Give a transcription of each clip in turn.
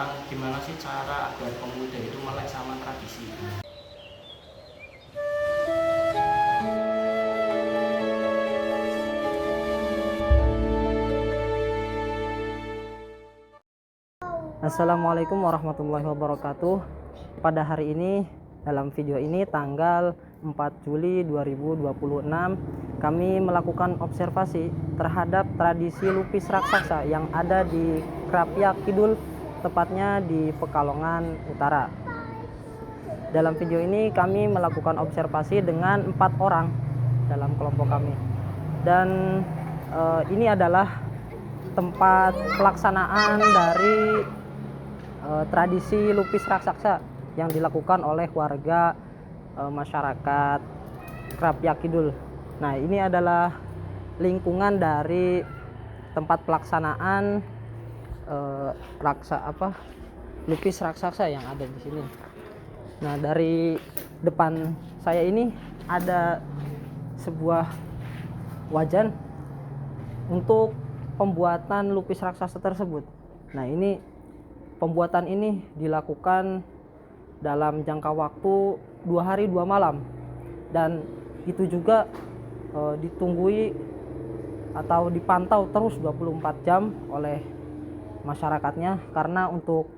tentang gimana sih cara agar pemuda itu melek sama tradisi. Assalamualaikum warahmatullahi wabarakatuh. Pada hari ini, dalam video ini tanggal 4 Juli 2026, kami melakukan observasi terhadap tradisi lupis raksasa yang ada di Krapyak Kidul, tepatnya di Pekalongan Utara. Dalam video ini kami melakukan observasi dengan 4 orang dalam kelompok kami. Dan ini adalah tempat pelaksanaan dari tradisi lupis raksasa yang dilakukan oleh warga masyarakat Krapyak Kidul. Nah, ini adalah lingkungan dari tempat pelaksanaan lupis raksasa yang ada di sini. Nah, dari depan saya ini ada sebuah wajan untuk pembuatan lupis raksasa tersebut. Nah, pembuatan ini dilakukan dalam jangka waktu 2 hari 2 malam, dan itu juga ditunggui atau dipantau terus 24 jam oleh masyarakatnya, karena untuk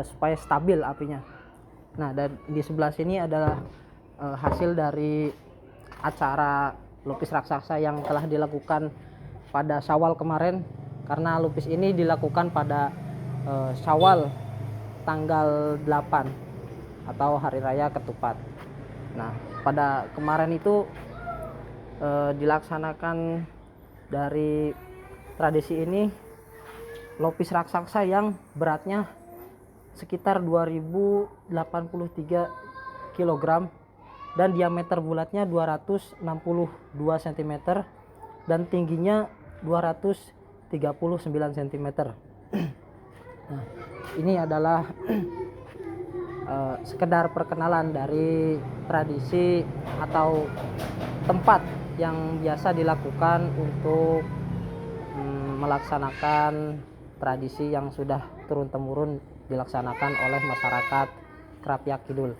supaya stabil apinya. Nah, dan di sebelah sini adalah hasil dari acara lupis raksasa yang telah dilakukan pada Syawal kemarin, karena lupis ini dilakukan pada Syawal tanggal 8 atau Hari Raya Ketupat. Nah, pada kemarin itu dilaksanakan dari tradisi ini lupis raksasa yang beratnya sekitar 2083 kg dan diameter bulatnya 262 cm dan tingginya 239 cm. Nah, ini adalah sekedar perkenalan dari tradisi atau tempat yang biasa dilakukan untuk melaksanakan tradisi yang sudah turun-temurun dilaksanakan oleh masyarakat Krapyak Kidul.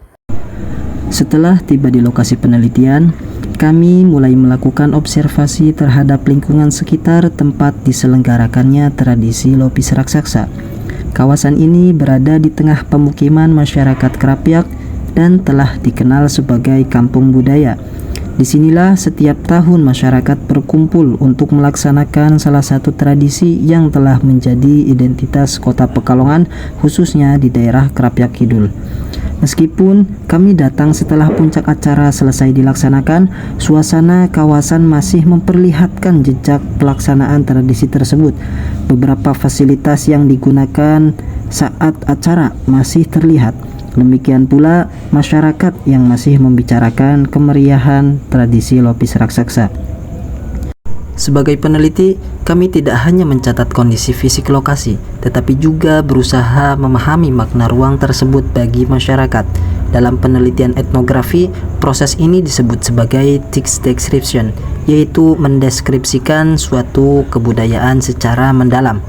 Setelah tiba di lokasi penelitian, kami mulai melakukan observasi terhadap lingkungan sekitar tempat diselenggarakannya tradisi lupis raksasa. Kawasan ini berada di tengah pemukiman masyarakat Krapyak dan telah dikenal sebagai kampung budaya. Disinilah setiap tahun masyarakat berkumpul untuk melaksanakan salah satu tradisi yang telah menjadi identitas kota Pekalongan, khususnya di daerah Krapyak Kidul. Meskipun kami datang setelah puncak acara selesai dilaksanakan, suasana kawasan masih memperlihatkan jejak pelaksanaan tradisi tersebut. Beberapa fasilitas yang digunakan saat acara masih terlihat. Demikian pula masyarakat yang masih membicarakan kemeriahan tradisi lupis raksasa. Sebagai peneliti, kami tidak hanya mencatat kondisi fisik lokasi, tetapi juga berusaha memahami makna ruang tersebut bagi masyarakat. Dalam penelitian etnografi, proses ini disebut sebagai text description, yaitu mendeskripsikan suatu kebudayaan secara mendalam.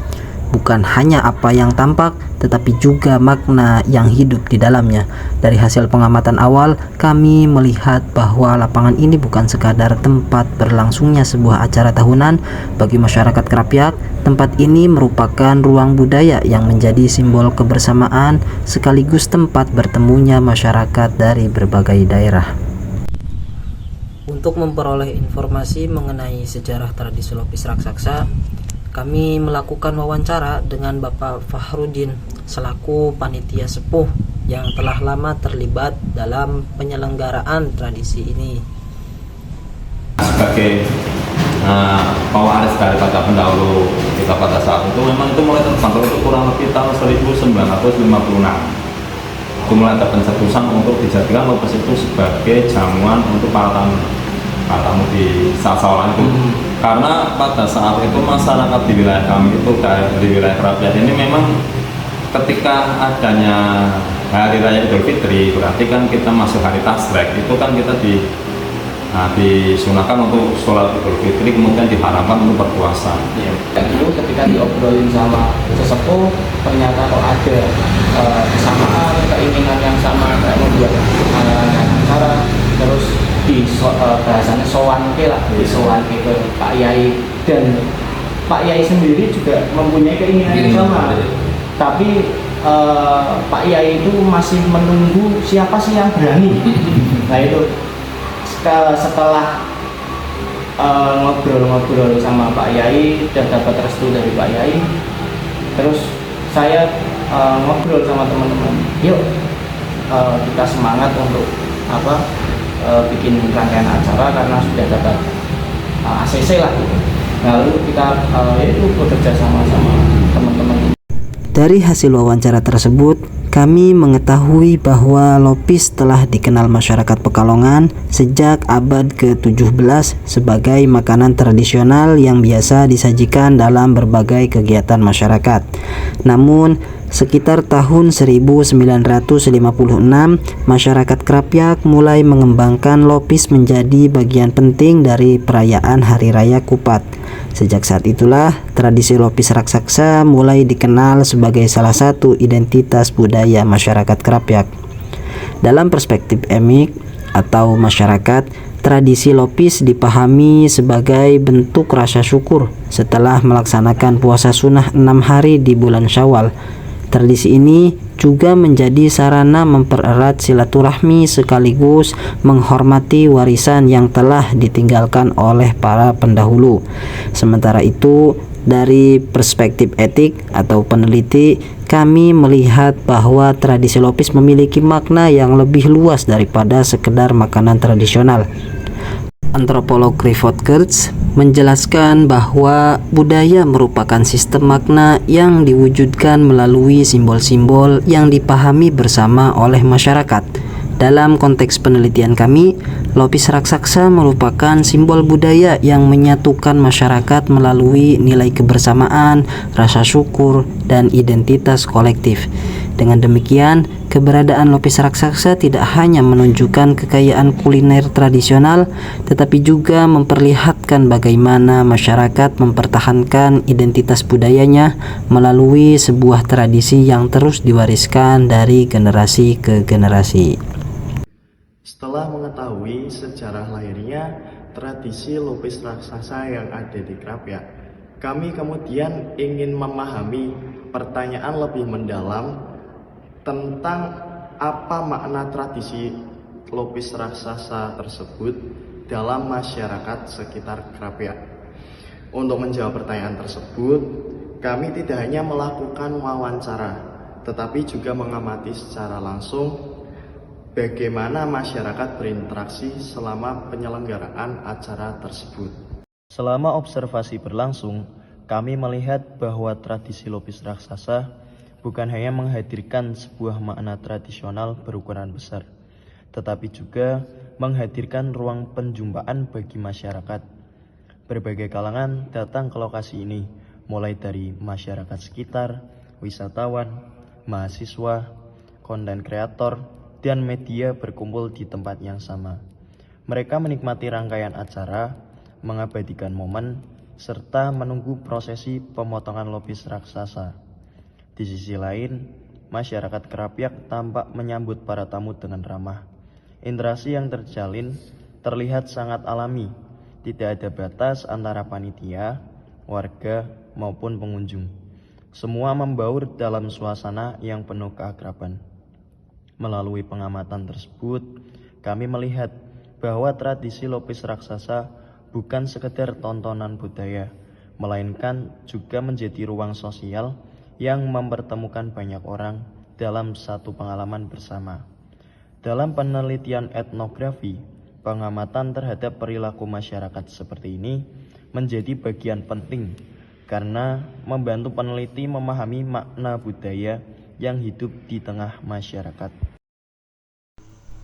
Bukan hanya apa yang tampak, tetapi juga makna yang hidup di dalamnya. Dari hasil pengamatan awal, kami melihat bahwa lapangan ini bukan sekadar tempat berlangsungnya sebuah acara tahunan. Bagi masyarakat Krapyak, tempat ini merupakan ruang budaya yang menjadi simbol kebersamaan sekaligus tempat bertemunya masyarakat dari berbagai daerah. Untuk memperoleh informasi mengenai sejarah tradisi lupis raksasa, kami melakukan wawancara dengan Bapak Fahrudin selaku panitia sepuh yang telah lama terlibat dalam penyelenggaraan tradisi ini. Sebagai pewaris daripada pendahulu kita pada saat itu, memang itu mulai terbentuk itu kurang lebih tahun 1956. Itu mulai ada pencetusan untuk dijadikan lupis itu sebagai jamuan untuk para tamu di saat Syawal itu. Karena pada saat itu masyarakat di wilayah kami itu, di wilayah Krapyak ini memang ketika adanya Hari Raya Idul Fitri, berarti kan kita masuk hari Tasrek, itu kan kita Nah, disunahkan untuk sholat Idul Fitri, kemudian diharamkan untuk berpuasa. Ya, dulu ketika diobrolin sama sesepuh, ternyata kok ada kesamaan, keinginan yang sama kayak membuat acara, terus bahasannya sowanke lah, disowanke ke Pak Yai, dan Pak Yai sendiri juga mempunyai keinginan yang sama, tapi Pak Yai itu masih menunggu siapa sih yang berani. Nah itu setelah ngobrol-ngobrol sama Pak Yai dan dapat restu dari Pak Yai, terus saya ngobrol sama teman-teman, yuk kita semangat untuk bikin rangkaian acara karena sudah dapat ACC lah gitu. Lalu kita itu bekerja sama teman-teman. Dari hasil wawancara tersebut, kami mengetahui bahwa lopis telah dikenal masyarakat Pekalongan sejak abad ke-17 sebagai makanan tradisional yang biasa disajikan dalam berbagai kegiatan masyarakat. Namun, sekitar tahun 1956, masyarakat Krapyak mulai mengembangkan lopis menjadi bagian penting dari perayaan Hari Raya Kupat. Sejak saat itulah, tradisi lopis raksasa mulai dikenal sebagai salah satu identitas budaya masyarakat Krapyak. Dalam perspektif emik atau masyarakat, tradisi lopis dipahami sebagai bentuk rasa syukur setelah melaksanakan puasa sunnah 6 hari di bulan Syawal. Tradisi ini juga menjadi sarana mempererat silaturahmi sekaligus menghormati warisan yang telah ditinggalkan oleh para pendahulu. Sementara itu, dari perspektif etik atau peneliti, kami melihat bahwa tradisi lopis memiliki makna yang lebih luas daripada sekedar makanan tradisional. Antropolog Clifford Geertz menjelaskan bahwa budaya merupakan sistem makna yang diwujudkan melalui simbol-simbol yang dipahami bersama oleh masyarakat. Dalam konteks penelitian kami, lopis raksasa merupakan simbol budaya yang menyatukan masyarakat melalui nilai kebersamaan, rasa syukur, dan identitas kolektif. Dengan demikian, keberadaan lopis raksasa tidak hanya menunjukkan kekayaan kuliner tradisional, tetapi juga memperlihatkan bagaimana masyarakat mempertahankan identitas budayanya melalui sebuah tradisi yang terus diwariskan dari generasi ke generasi. Setelah mengetahui sejarah lahirnya tradisi lopis raksasa yang ada di Krapyak, kami kemudian ingin memahami pertanyaan lebih mendalam tentang apa makna tradisi lopis raksasa tersebut dalam masyarakat sekitar Krapyak. Untuk menjawab pertanyaan tersebut, kami tidak hanya melakukan wawancara, tetapi juga mengamati secara langsung bagaimana masyarakat berinteraksi selama penyelenggaraan acara tersebut. Selama observasi berlangsung, kami melihat bahwa tradisi lopis raksasa bukan hanya menghadirkan sebuah makna tradisional berukuran besar, tetapi juga menghadirkan ruang penjumpaan bagi masyarakat. Berbagai kalangan datang ke lokasi ini, mulai dari masyarakat sekitar, wisatawan, mahasiswa, konten kreator, dan media berkumpul di tempat yang sama. Mereka menikmati rangkaian acara, mengabadikan momen, serta menunggu prosesi pemotongan lopis raksasa. Di sisi lain, masyarakat Krapyak tampak menyambut para tamu dengan ramah. Interaksi yang terjalin terlihat sangat alami, tidak ada batas antara panitia, warga, maupun pengunjung. Semua membaur dalam suasana yang penuh keakraban. Melalui pengamatan tersebut, kami melihat bahwa tradisi lopis raksasa bukan sekedar tontonan budaya, melainkan juga menjadi ruang sosial yang mempertemukan banyak orang dalam satu pengalaman bersama. Dalam penelitian etnografi, pengamatan terhadap perilaku masyarakat seperti ini menjadi bagian penting karena membantu peneliti memahami makna budaya yang hidup di tengah masyarakat.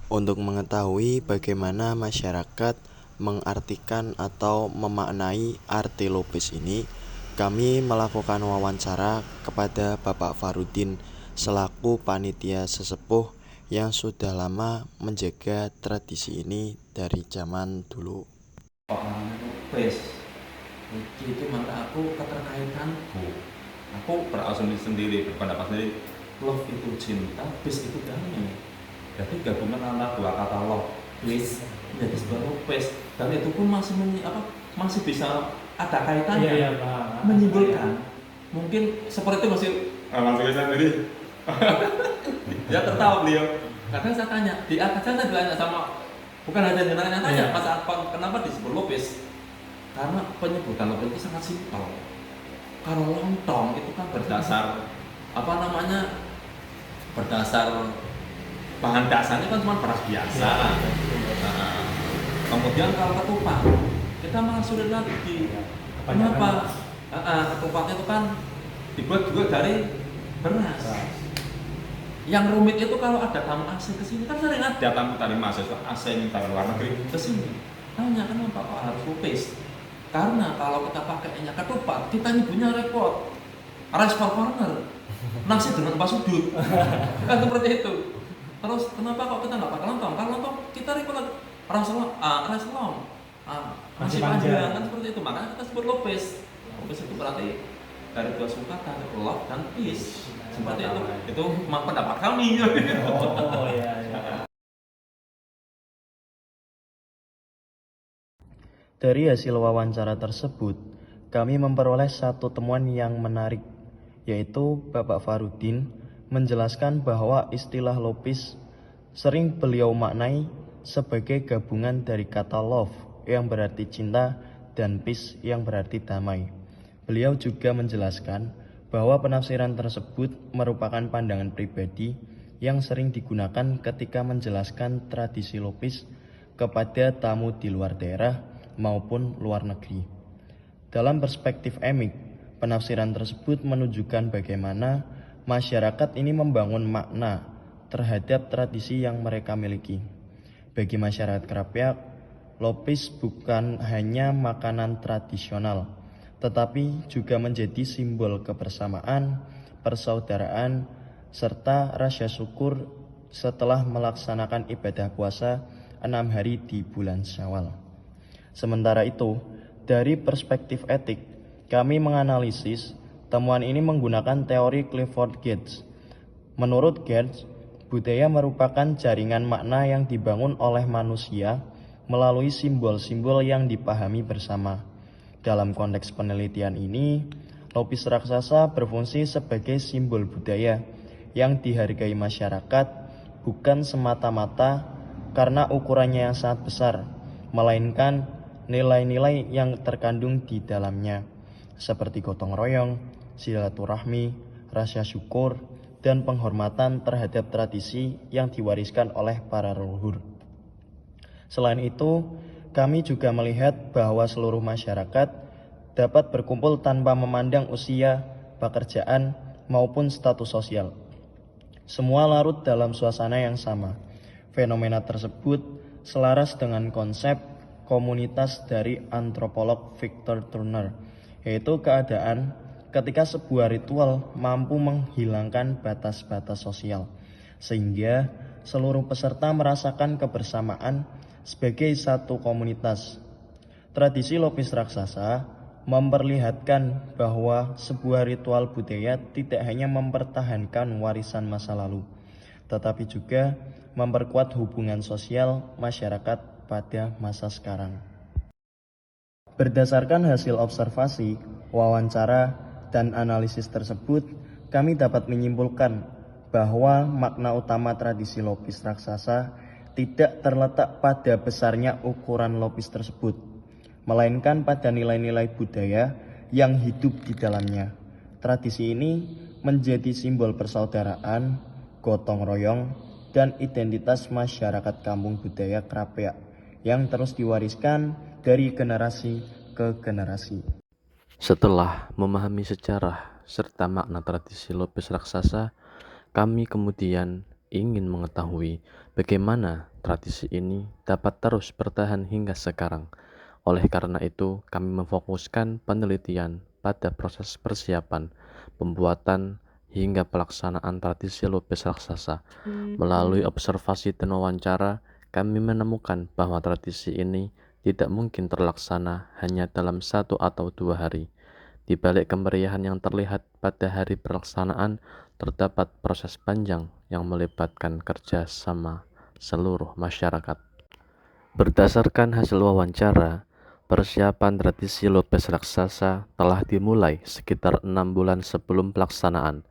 Untuk mengetahui bagaimana masyarakat mengartikan atau memaknai arti lopis ini, kami melakukan wawancara kepada Bapak Farudin selaku panitia sesepuh yang sudah lama menjaga tradisi ini dari zaman dulu. Orang lupis itu maka aku keterkaitanku, aku berasumsi sendiri, berpendapat sendiri, love itu cinta, peace itu damai. Jadi gabungan antara dua kata love, peace menjadi sebuah lupis, dan itu pun masih bisa ada kaitannya, menyimpulkan. Mungkin seperti itu masih sendiri. Ya tertawa beliau. Kadang saya tanya, di akhir saya tanya sama, bukan hanya tanya, Mas apa kenapa disebut lupis? Karena penyebutan lupis itu sangat simpel. Kalau lontong itu kan berdasar berdasar bahan dasarnya kan cuma beras biasa. Nah, kemudian kalau ketupat kita malah sulit lagi. Kenapa? Ketupatnya itu kan dibuat juga dari beras. Yang rumit itu kalau ada tamu asing ke sini, kan sering ada tamu dari mahasiswa asing dari luar negeri ke sini. Tanya kenapa kok harus lupis? Karena kalau kita pakainya ketupat, kita nyebutnya repot. Rice for corner, nasi dengan empat sudut, kan seperti itu. Terus kenapa kok kita nggak pakai lontong? Kalau lontong kita repot lagi. Rice long, nasi panjang, kan seperti itu. Makanya kita sebut lupis. Lupis itu berarti dari dua sukatan, love dan peace. Seperti itu pendapat kami. Oh iya. Dari hasil wawancara tersebut, kami memperoleh satu temuan yang menarik, yaitu Bapak Farudin menjelaskan bahwa istilah lopis sering beliau maknai sebagai gabungan dari kata love yang berarti cinta dan peace yang berarti damai. Beliau juga menjelaskan bahwa penafsiran tersebut merupakan pandangan pribadi yang sering digunakan ketika menjelaskan tradisi lopis kepada tamu di luar daerah maupun luar negeri. Dalam perspektif emik, penafsiran tersebut menunjukkan bagaimana masyarakat ini membangun makna terhadap tradisi yang mereka miliki. Bagi masyarakat Krapyak, lopis bukan hanya makanan tradisional, tetapi juga menjadi simbol kebersamaan, persaudaraan, serta rasa syukur setelah melaksanakan ibadah puasa 6 hari di bulan Syawal. Sementara itu, dari perspektif etik, kami menganalisis temuan ini menggunakan teori Clifford Geertz. Menurut Geertz, budaya merupakan jaringan makna yang dibangun oleh manusia melalui simbol-simbol yang dipahami bersama. Dalam konteks penelitian ini, lopis raksasa berfungsi sebagai simbol budaya yang dihargai masyarakat bukan semata-mata karena ukurannya yang sangat besar, melainkan nilai-nilai yang terkandung di dalamnya, seperti gotong royong, silaturahmi, rasa syukur, dan penghormatan terhadap tradisi yang diwariskan oleh para leluhur. Selain itu, kami juga melihat bahwa seluruh masyarakat dapat berkumpul tanpa memandang usia, pekerjaan, maupun status sosial. Semua larut dalam suasana yang sama. Fenomena tersebut selaras dengan konsep komunitas dari antropolog Victor Turner, yaitu keadaan ketika sebuah ritual mampu menghilangkan batas-batas sosial, sehingga seluruh peserta merasakan kebersamaan sebagai satu komunitas. Tradisi lopis raksasa memperlihatkan bahwa sebuah ritual budaya tidak hanya mempertahankan warisan masa lalu, tetapi juga memperkuat hubungan sosial masyarakat pada masa sekarang. Berdasarkan hasil observasi, wawancara, dan analisis tersebut, kami dapat menyimpulkan bahwa makna utama tradisi lopis raksasa tidak terletak pada besarnya ukuran lopis tersebut, melainkan pada nilai-nilai budaya yang hidup di dalamnya. Tradisi ini menjadi simbol persaudaraan, gotong royong, dan identitas masyarakat kampung budaya Krapyak yang terus diwariskan dari generasi ke generasi. Setelah memahami sejarah serta makna tradisi lopis raksasa, kami kemudian ingin mengetahui bagaimana tradisi ini dapat terus bertahan hingga sekarang. Oleh karena itu, kami memfokuskan penelitian pada proses persiapan, pembuatan, hingga pelaksanaan tradisi Lopis Raksasa. Melalui observasi dan wawancara, kami menemukan bahwa tradisi ini tidak mungkin terlaksana hanya dalam 1 atau 2 hari. Di balik kemeriahan yang terlihat pada hari pelaksanaan, terdapat proses panjang yang melibatkan kerja sama seluruh masyarakat. Berdasarkan hasil wawancara, persiapan tradisi Lopis Raksasa telah dimulai sekitar 6 bulan sebelum pelaksanaan.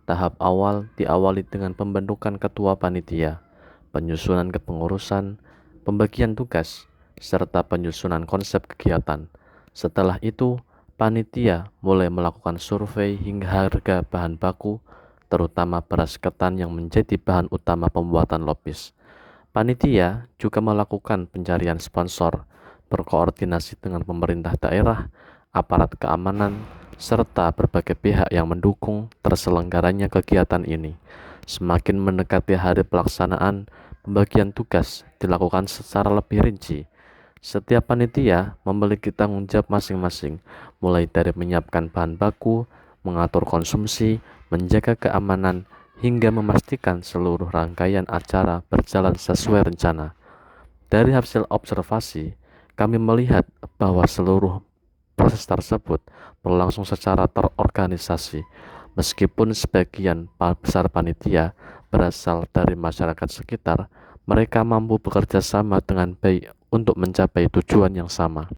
Tahap awal diawali dengan pembentukan ketua panitia, penyusunan kepengurusan, pembagian tugas, serta penyusunan konsep kegiatan. Setelah itu, panitia mulai melakukan survei hingga harga bahan baku, terutama beras ketan yang menjadi bahan utama pembuatan lopis. Panitia juga melakukan pencarian sponsor, berkoordinasi dengan pemerintah daerah, aparat keamanan, serta berbagai pihak yang mendukung terselenggaranya kegiatan ini. Semakin mendekati hari pelaksanaan, pembagian tugas dilakukan secara lebih rinci. Setiap panitia memiliki tanggung jawab masing-masing, mulai dari menyiapkan bahan baku, mengatur konsumsi, menjaga keamanan, hingga memastikan seluruh rangkaian acara berjalan sesuai rencana. Dari hasil observasi, kami melihat bahwa seluruh proses tersebut berlangsung secara terorganisasi. Meskipun sebagian besar panitia berasal dari masyarakat sekitar, mereka mampu bekerja sama dengan baik untuk mencapai tujuan yang sama.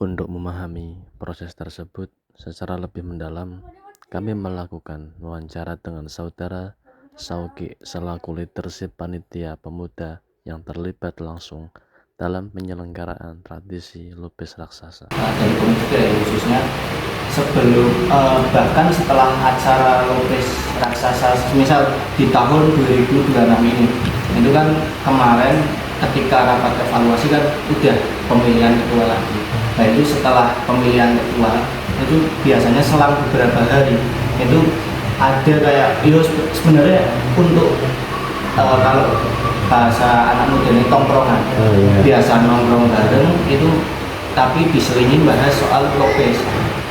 Untuk memahami proses tersebut secara lebih mendalam, kami melakukan wawancara dengan Saudara Sauki selaku leadership panitia pemuda yang terlibat langsung dalam penyelenggaraan tradisi Lopis Raksasa. Dari pemuda ya khususnya sebelum bahkan setelah acara Lopis Raksasa misal di tahun 2026 ini, itu kan kemarin ketika rapat evaluasi kan udah pemilihan ketua lagi. Nah itu setelah pemilihan ketua itu biasanya selang beberapa hari itu ada kayak itu sebenarnya untuk kalau bahasa anak muda ini tongkrongan, biasa nongkrong bareng itu tapi diselingin bahas soal lopis.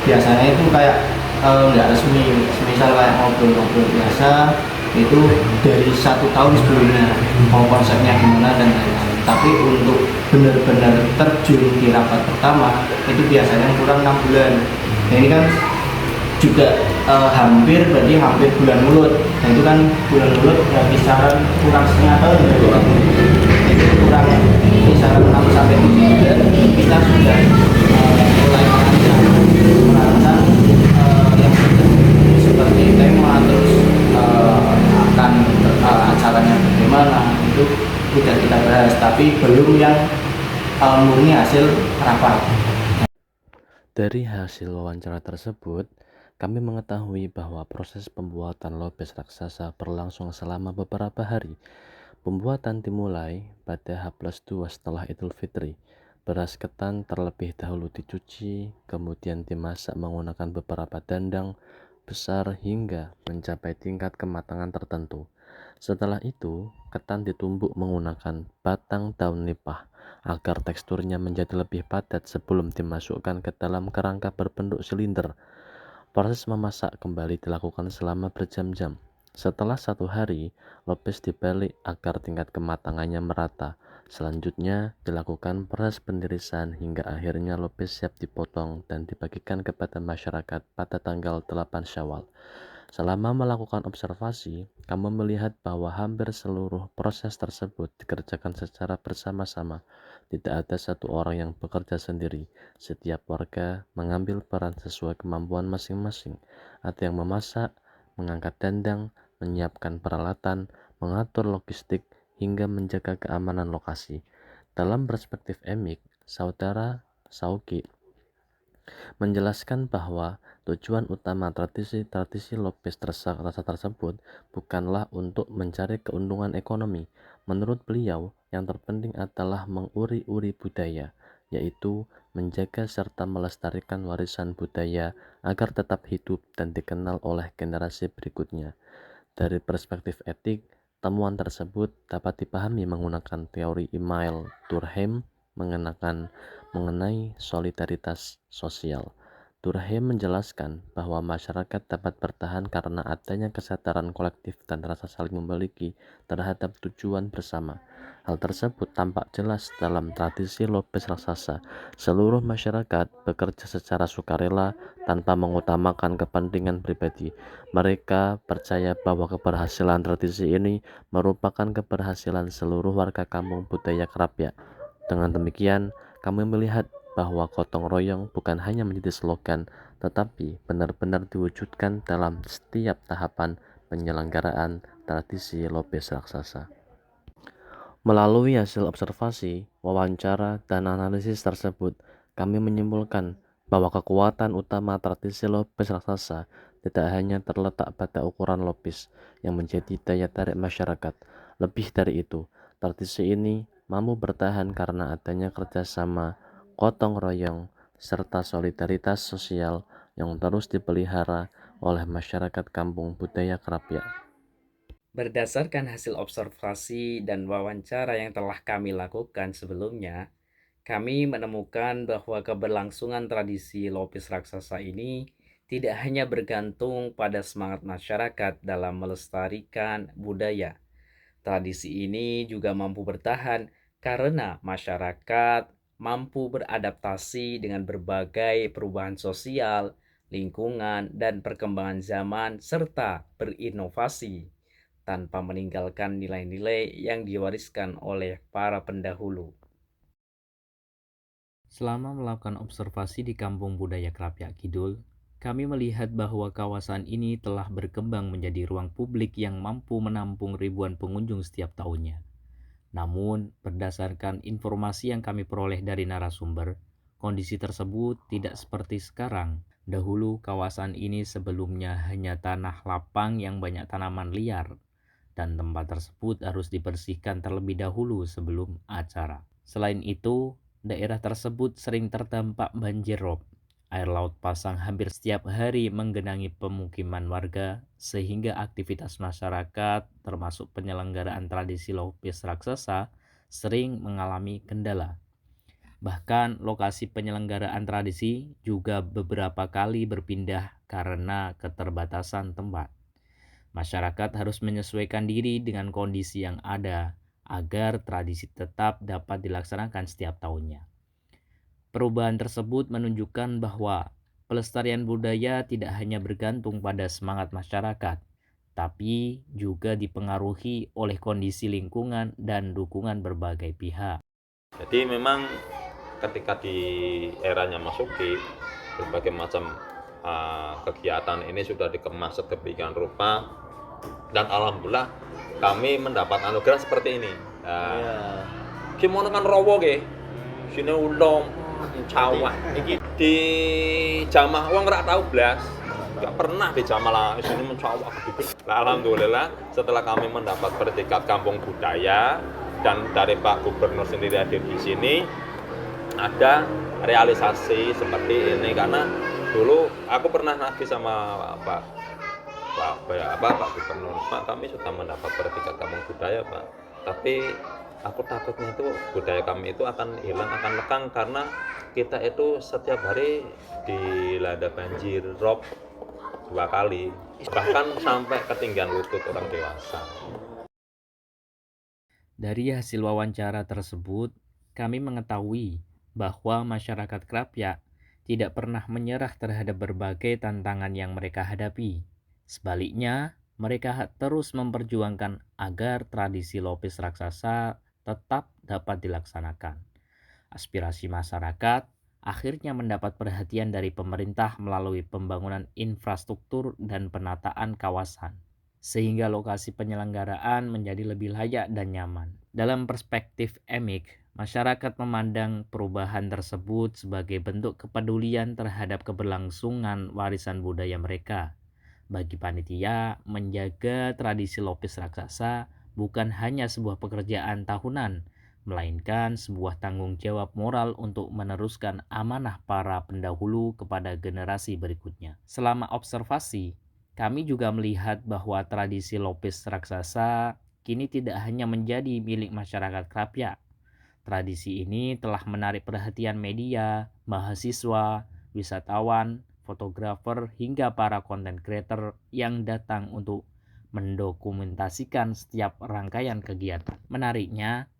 Biasanya itu kayak nggak resmi, misal kayak ngobrol-ngobrol biasa itu dari 1 tahun sebelumnya mau konsepnya gimana dan lain-lain. Tapi untuk benar-benar terjun di rapat pertama itu biasanya kurang 6 bulan. Nah, ini kan juga hampir bulan mulut. Nah itu kan bulan mulut ya kisaran kurang setengah tahun ya. Itu kurang kisaran 6 sampai 7 bulan kita sudah mulai merancang yang seperti tema terus akan acaranya bagaimana itu sudah kita bahas, tapi belum yang murni hasil rapat. Dari hasil wawancara tersebut, kami mengetahui bahwa proses pembuatan Lopis Raksasa berlangsung selama beberapa hari. Pembuatan dimulai pada H+2 setelah Idul Fitri. Beras ketan terlebih dahulu dicuci, kemudian dimasak menggunakan beberapa dandang besar hingga mencapai tingkat kematangan tertentu. Setelah itu, ketan ditumbuk menggunakan batang daun nipah agar teksturnya menjadi lebih padat sebelum dimasukkan ke dalam kerangka berbentuk silinder. Proses memasak kembali dilakukan selama berjam-jam. Setelah 1 hari, lopis dibalik agar tingkat kematangannya merata. Selanjutnya dilakukan proses penirisan hingga akhirnya lopis siap dipotong dan dibagikan kepada masyarakat pada tanggal 8 Syawal. Selama melakukan observasi, kami melihat bahwa hampir seluruh proses tersebut dikerjakan secara bersama-sama. Tidak ada satu orang yang bekerja sendiri. Setiap warga mengambil peran sesuai kemampuan masing-masing. Ada yang memasak, mengangkat dandang, menyiapkan peralatan, mengatur logistik, hingga menjaga keamanan lokasi. Dalam perspektif EMIK, Saudara Sauki menjelaskan bahwa tujuan utama tradisi Lopis Raksasa tersebut bukanlah untuk mencari keuntungan ekonomi. Menurut beliau, yang terpenting adalah menguri-uri budaya, yaitu menjaga serta melestarikan warisan budaya agar tetap hidup dan dikenal oleh generasi berikutnya. Dari perspektif etik, temuan tersebut dapat dipahami menggunakan teori Emile Durkheim mengenai solidaritas sosial. Durkheim menjelaskan bahwa masyarakat dapat bertahan karena adanya kesadaran kolektif dan rasa saling memiliki terhadap tujuan bersama. Hal tersebut tampak jelas dalam tradisi Lopez raksasa. Seluruh masyarakat bekerja secara sukarela tanpa mengutamakan kepentingan pribadi. Mereka percaya bahwa keberhasilan tradisi ini merupakan keberhasilan seluruh warga kampung budaya Krapyak. Dengan demikian, kami melihat bahwa gotong royong bukan hanya menjadi slogan, tetapi benar-benar diwujudkan dalam setiap tahapan penyelenggaraan tradisi Lopez raksasa. Melalui hasil observasi, wawancara, dan analisis tersebut, kami menyimpulkan bahwa kekuatan utama tradisi Lopez raksasa tidak hanya terletak pada ukuran Lopez yang menjadi daya tarik masyarakat. Lebih dari itu, tradisi ini mampu bertahan karena adanya kerjasama, gotong royong, serta solidaritas sosial yang terus dipelihara oleh masyarakat kampung budaya Krapyak. Berdasarkan hasil observasi dan wawancara yang telah kami lakukan sebelumnya, kami menemukan bahwa keberlangsungan tradisi Lopez raksasa ini tidak hanya bergantung pada semangat masyarakat dalam melestarikan budaya. Tradisi ini juga mampu bertahan karena masyarakat mampu beradaptasi dengan berbagai perubahan sosial, lingkungan, dan perkembangan zaman, serta berinovasi tanpa meninggalkan nilai-nilai yang diwariskan oleh para pendahulu. Selama melakukan observasi di Kampung Budaya Krapyak Kidul, kami melihat bahwa kawasan ini telah berkembang menjadi ruang publik yang mampu menampung ribuan pengunjung setiap tahunnya. Namun, berdasarkan informasi yang kami peroleh dari narasumber, kondisi tersebut tidak seperti sekarang. Dahulu, kawasan ini sebelumnya hanya tanah lapang yang banyak tanaman liar, dan tempat tersebut harus dibersihkan terlebih dahulu sebelum acara. Selain itu, daerah tersebut sering terdampak banjir rob. Air laut pasang hampir setiap hari menggenangi pemukiman warga, sehingga aktivitas masyarakat, termasuk penyelenggaraan tradisi Lopez raksasa, sering mengalami kendala. Bahkan lokasi penyelenggaraan tradisi juga beberapa kali berpindah karena keterbatasan tempat. Masyarakat harus menyesuaikan diri dengan kondisi yang ada agar tradisi tetap dapat dilaksanakan setiap tahunnya. Perubahan tersebut menunjukkan bahwa pelestarian budaya tidak hanya bergantung pada semangat masyarakat, tapi juga dipengaruhi oleh kondisi lingkungan dan dukungan berbagai pihak. Jadi memang ketika di eranya Masuki, berbagai macam kegiatan ini sudah dikemas sedemikian rupa, dan alhamdulillah kami mendapat anugerah seperti ini. Gimana kan rowo ke? Sini ulong cawah iki di jamah wong ora tau blas. Enggak pernah di jamah lah sini mencawah gitu. Nah, alhamdulillah setelah kami mendapat predikat kampung budaya dan dari Pak Gubernur sendiri hadir di sini, ada realisasi seperti ini karena dulu aku pernah nagih sama Pak Gubernur, Pak, kami sudah mendapat predikat kampung budaya, Pak, tapi aku takutnya itu budaya kami itu akan hilang, akan lekang karena kita itu setiap hari dilanda banjir rob 2 kali, bahkan sampai ketinggian lutut orang dewasa. Dari hasil wawancara tersebut, kami mengetahui bahwa masyarakat Krapyak tidak pernah menyerah terhadap berbagai tantangan yang mereka hadapi. Sebaliknya, mereka terus memperjuangkan agar tradisi Lopez raksasa tetap dapat dilaksanakan. Aspirasi masyarakat akhirnya mendapat perhatian dari pemerintah melalui pembangunan infrastruktur dan penataan kawasan, sehingga lokasi penyelenggaraan menjadi lebih layak dan nyaman. Dalam perspektif EMIK, masyarakat memandang perubahan tersebut sebagai bentuk kepedulian terhadap keberlangsungan warisan budaya mereka. Bagi panitia, menjaga tradisi Lopez raksasa bukan hanya sebuah pekerjaan tahunan, melainkan sebuah tanggung jawab moral untuk meneruskan amanah para pendahulu kepada generasi berikutnya. Selama observasi, kami juga melihat bahwa tradisi Lopez raksasa kini tidak hanya menjadi milik masyarakat Krapyak. Tradisi ini telah menarik perhatian media, mahasiswa, wisatawan, fotografer, hingga para content creator yang datang untuk mendokumentasikan setiap rangkaian kegiatan. Menariknya,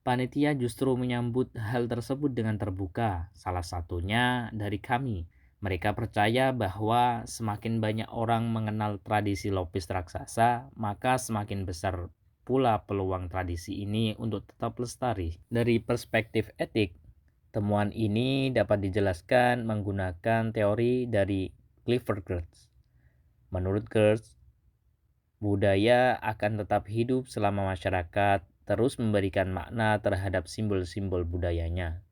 panitia justru menyambut hal tersebut dengan terbuka, salah satunya dari kami. Mereka percaya bahwa semakin banyak orang mengenal tradisi Lopis Raksasa, maka semakin besar pula peluang tradisi ini untuk tetap lestari. Dari perspektif etik, temuan ini dapat dijelaskan menggunakan teori dari Clifford Geertz. Menurut Geertz, budaya akan tetap hidup selama masyarakat terus memberikan makna terhadap simbol-simbol budayanya.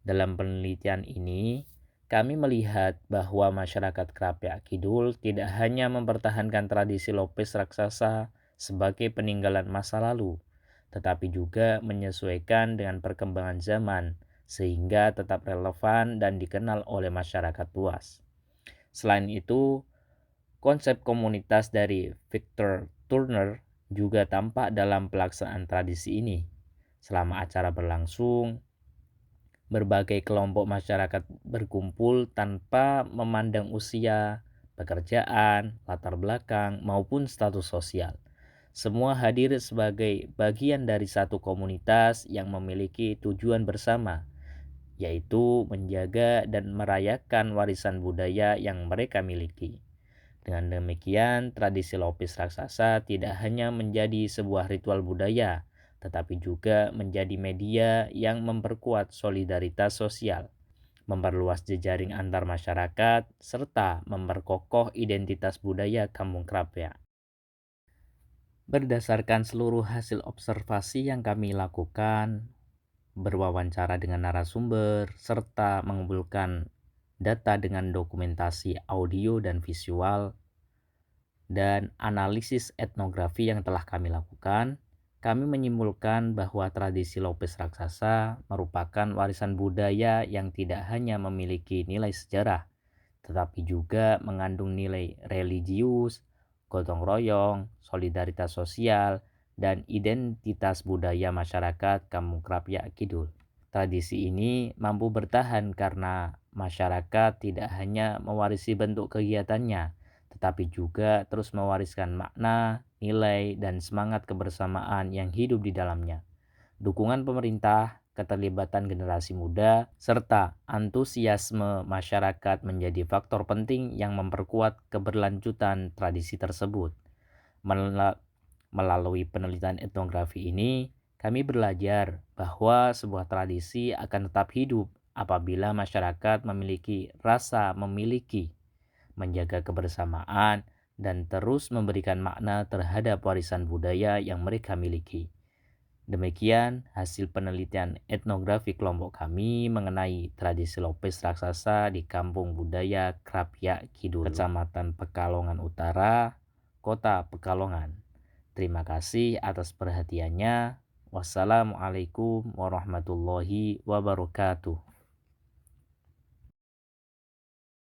Dalam penelitian ini, kami melihat bahwa masyarakat Krapyak Kidul tidak hanya mempertahankan tradisi Lopis Raksasa sebagai peninggalan masa lalu, tetapi juga menyesuaikan dengan perkembangan zaman sehingga tetap relevan dan dikenal oleh masyarakat luas. Selain itu, konsep komunitas dari Victor Turner juga tampak dalam pelaksanaan tradisi ini. Selama acara berlangsung, berbagai kelompok masyarakat berkumpul tanpa memandang usia, pekerjaan, latar belakang, maupun status sosial. Semua hadir sebagai bagian dari satu komunitas yang memiliki tujuan bersama, yaitu menjaga dan merayakan warisan budaya yang mereka miliki. Dengan demikian, tradisi Lopis Raksasa tidak hanya menjadi sebuah ritual budaya, tetapi juga menjadi media yang memperkuat solidaritas sosial, memperluas jejaring antar masyarakat, serta memperkokoh identitas budaya Kampung Krapyak. Berdasarkan seluruh hasil observasi yang kami lakukan, berwawancara dengan narasumber, serta mengumpulkan data dengan dokumentasi audio dan visual, dan analisis etnografi yang telah kami lakukan, kami menyimpulkan bahwa tradisi Lopis Raksasa merupakan warisan budaya yang tidak hanya memiliki nilai sejarah, tetapi juga mengandung nilai religius, gotong royong, solidaritas sosial, dan identitas budaya masyarakat Kampung Krapyak Kidul. Tradisi ini mampu bertahan karena masyarakat tidak hanya mewarisi bentuk kegiatannya, tetapi juga terus mewariskan makna, nilai, dan semangat kebersamaan yang hidup di dalamnya. Dukungan pemerintah, keterlibatan generasi muda, serta antusiasme masyarakat menjadi faktor penting yang memperkuat keberlanjutan tradisi tersebut. Melalui penelitian etnografi ini, kami belajar bahwa sebuah tradisi akan tetap hidup apabila masyarakat memiliki rasa memiliki, menjaga kebersamaan, dan terus memberikan makna terhadap warisan budaya yang mereka miliki. Demikian hasil penelitian etnografi kelompok kami mengenai tradisi Lopis Raksasa di Kampung Budaya Krapyak Kidul, Kecamatan Pekalongan Utara, Kota Pekalongan. Terima kasih atas perhatiannya. Wassalamualaikum warahmatullahi wabarakatuh.